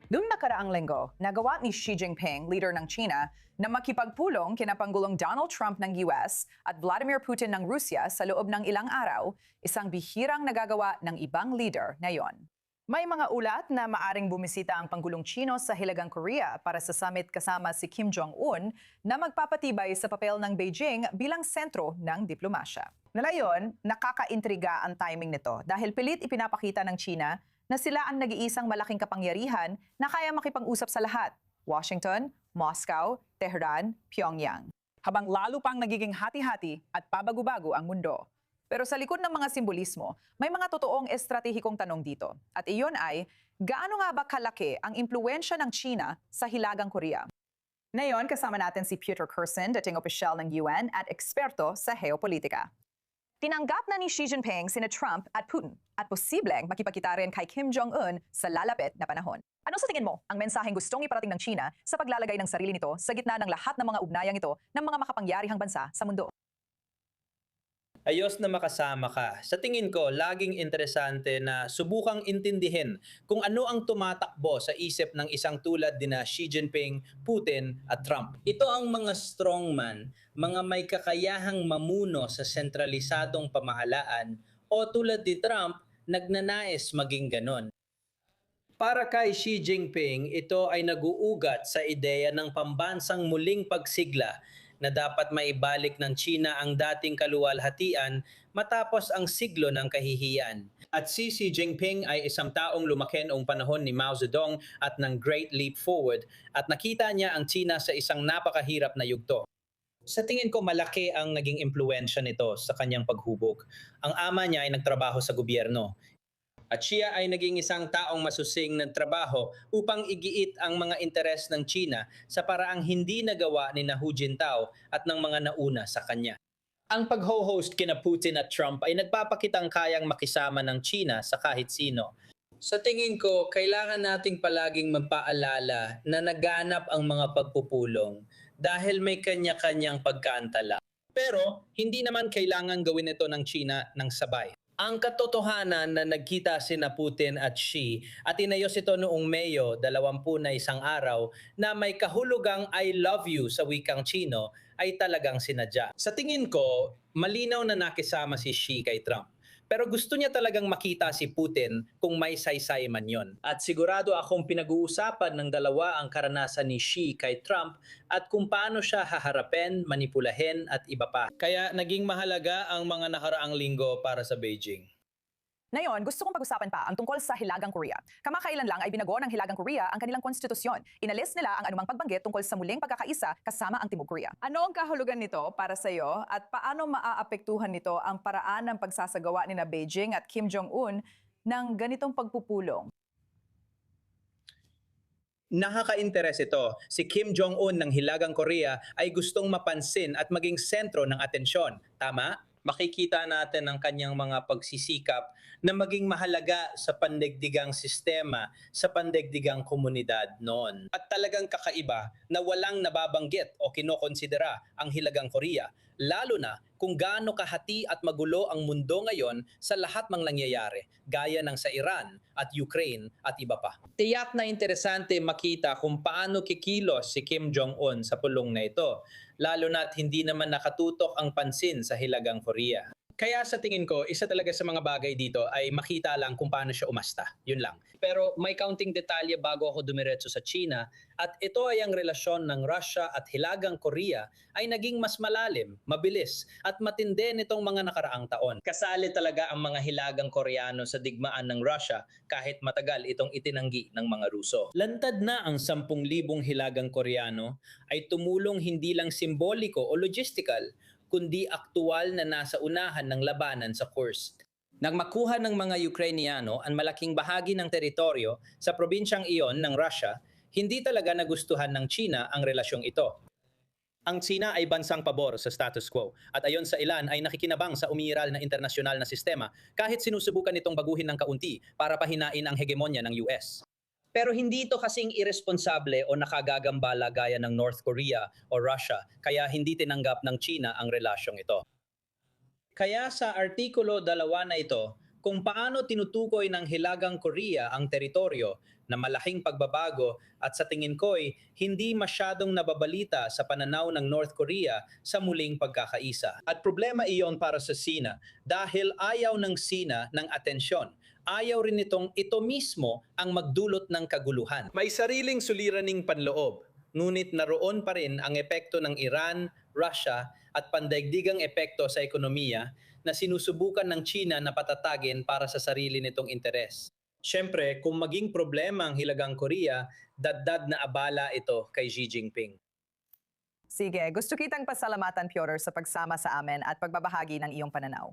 Noong nakaraang linggo, nagawa ni Xi Jinping, leader ng China, na makipagpulong kina Pangulong Donald Trump ng US at Vladimir Putin ng Rusya sa loob ng ilang araw, isang bihirang nagagawa ng ibang leader ngayon. May mga ulat na maaring bumisita ang Pangulong Chino sa Hilagang Korea para sa summit kasama si Kim Jong-un na magpapatibay sa papel ng Beijing bilang sentro ng diplomasya. Ngayon, nakakaintriga ang timing nito dahil pilit ipinapakita ng China na sila ang nag-iisang malaking kapangyarihan na kaya makipag-usap sa lahat: Washington, Moscow, Tehran, Pyongyang. Habang lalo pang nagiging hati-hati at pabago-bago ang mundo. Pero sa likod ng mga simbolismo, may mga totoong estratehikong tanong dito. At iyon ay, gaano nga ba kalaki ang impluensya ng China sa Hilagang Korea? Ngayon, kasama natin si Peter Kurson, dating opisyal ng UN at eksperto sa geopolitika. Tinanggap na ni Xi Jinping sina Trump at Putin at posibleng makipagkita rin kay Kim Jong-un sa lalapit na panahon. Ano sa tingin mo ang mensaheng gustong iparating ng China sa paglalagay ng sarili nito sa gitna ng lahat ng mga ugnayang ito ng mga makapangyarihang bansa sa mundo? Ayos na makasama ka. Sa tingin ko, laging interesante na subukang intindihin kung ano ang tumatakbo sa isip ng isang tulad dina Xi Jinping, Putin at Trump. Ito ang mga strongman, mga may kakayahang mamuno sa sentralisadong pamahalaan o tulad ni Trump, nagnanais maging ganon. Para kay Xi Jinping, ito ay naguugat sa ideya ng pambansang muling pagsigla na dapat maibalik ng China ang dating kaluwalhatian matapos ang siglo ng kahihiyan. At si Xi Jinping ay isang taong lumaki noong panahon ni Mao Zedong at ng Great Leap Forward at nakita niya ang China sa isang napakahirap na yugto. Sa tingin ko malaki ang naging impluensya nito sa kanyang paghubog. Ang ama niya ay nagtrabaho sa gobyerno. At siya ay naging isang taong masusing ng trabaho upang igiit ang mga interes ng China sa paraang hindi nagawa ni Hu Jintao at ng mga nauna sa kanya. Ang pag-ho-host kina Putin at Trump ay nagpapakitang kayang makisama ng China sa kahit sino. Sa tingin ko, kailangan nating palaging magpaalala na naganap ang mga pagpupulong dahil may kanya-kanyang pagkaantala. Pero hindi naman kailangan gawin ito ng China ng sabay. Ang katotohanan na nagkita sina Putin at Xi at inayos ito noong Mayo 21 araw na may kahulugang I love you sa wikang Chino ay talagang sinadya. Sa tingin ko, malinaw na nakisama si Xi kay Trump. Pero gusto niya talagang makita si Putin kung may saysay man yon. At sigurado akong pinag-uusapan ng dalawa ang karanasan ni Xi kay Trump at kung paano siya haharapin, manipulahin at iba pa. Kaya naging mahalaga ang mga nakaraang linggo para sa Beijing. Ngayon, gusto kong pag-usapan pa ang tungkol sa Hilagang Korea. Kamakailan lang ay binago ng Hilagang Korea ang kanilang konstitusyon. Inalis nila ang anumang pagbanggit tungkol sa muling pagkakaisa kasama ang Timog Korea. Ano ang kahulugan nito para sa iyo at paano maaapektuhan nito ang paraan ng pagsasagawa ni na Beijing at Kim Jong-un ng ganitong pagpupulong? Nakaka-interes ito. Si Kim Jong-un ng Hilagang Korea ay gustong mapansin at maging sentro ng atensyon. Tama? Makikita natin ang kanyang mga pagsisikap na maging mahalaga sa pandaigdigang sistema, sa pandaigdigang komunidad noon. At talagang kakaiba na walang nababanggit o kinokonsidera ang Hilagang Korea, lalo na kung gaano kahati at magulo ang mundo ngayon sa lahat ng nangyayari, gaya ng sa Iran at Ukraine at iba pa. Tiyak na interesante makita kung paano kikilos si Kim Jong-un sa pulong na ito, lalo na't hindi naman nakatutok ang pansin sa Hilagang Korea. Kaya sa tingin ko, isa talaga sa mga bagay dito ay makita lang kung paano siya umasta. Yun lang. Pero may kaunting detalye bago ako dumiretso sa China at ito ay ang relasyon ng Russia at Hilagang Korea ay naging mas malalim, mabilis at matindi nitong mga nakaraang taon. Kasali talaga ang mga Hilagang Koreano sa digmaan ng Russia kahit matagal itong itinanggi ng mga Ruso. Lantad na ang 10,000 Hilagang Koreano ay tumulong hindi lang simboliko o logistical, kundi aktual na nasa unahan ng labanan sa Kursk. Nang makuha ng mga Ukrainiano ang malaking bahagi ng teritoryo sa probinsyang iyon ng Russia, hindi talaga nagustuhan ng China ang relasyong ito. Ang China ay bansang pabor sa status quo at ayon sa ilan ay nakikinabang sa umiiral na internasyonal na sistema kahit sinusubukan itong baguhin ng kaunti para pahinain ang hegemonya ng US. Pero hindi ito kasing irresponsable o nakagagambala gaya ng North Korea o Russia, kaya hindi tinanggap ng China ang relasyong ito. Kaya sa Artikulo 2 na ito, kung paano tinutukoy ng Hilagang Korea ang teritoryo na malaking pagbabago at sa tingin ko'y hindi masyadong nababalita sa pananaw ng North Korea sa muling pagkakaisa. At problema iyon para sa Sina dahil ayaw ng Sina ng atensyon. Ayaw rin nitong ito mismo ang magdulot ng kaguluhan. May sariling suliraning panloob, ngunit naroon pa rin ang epekto ng Iran, Russia at pandaigdigang epekto sa ekonomiya na sinusubukan ng China na patatagin para sa sarili nitong interes. Siyempre, kung maging problema ang Hilagang Korea, daddad na abala ito kay Xi Jinping. Sige, gusto kitang pasalamatan, Piotr, sa pagsama sa amin at pagbabahagi ng iyong pananaw.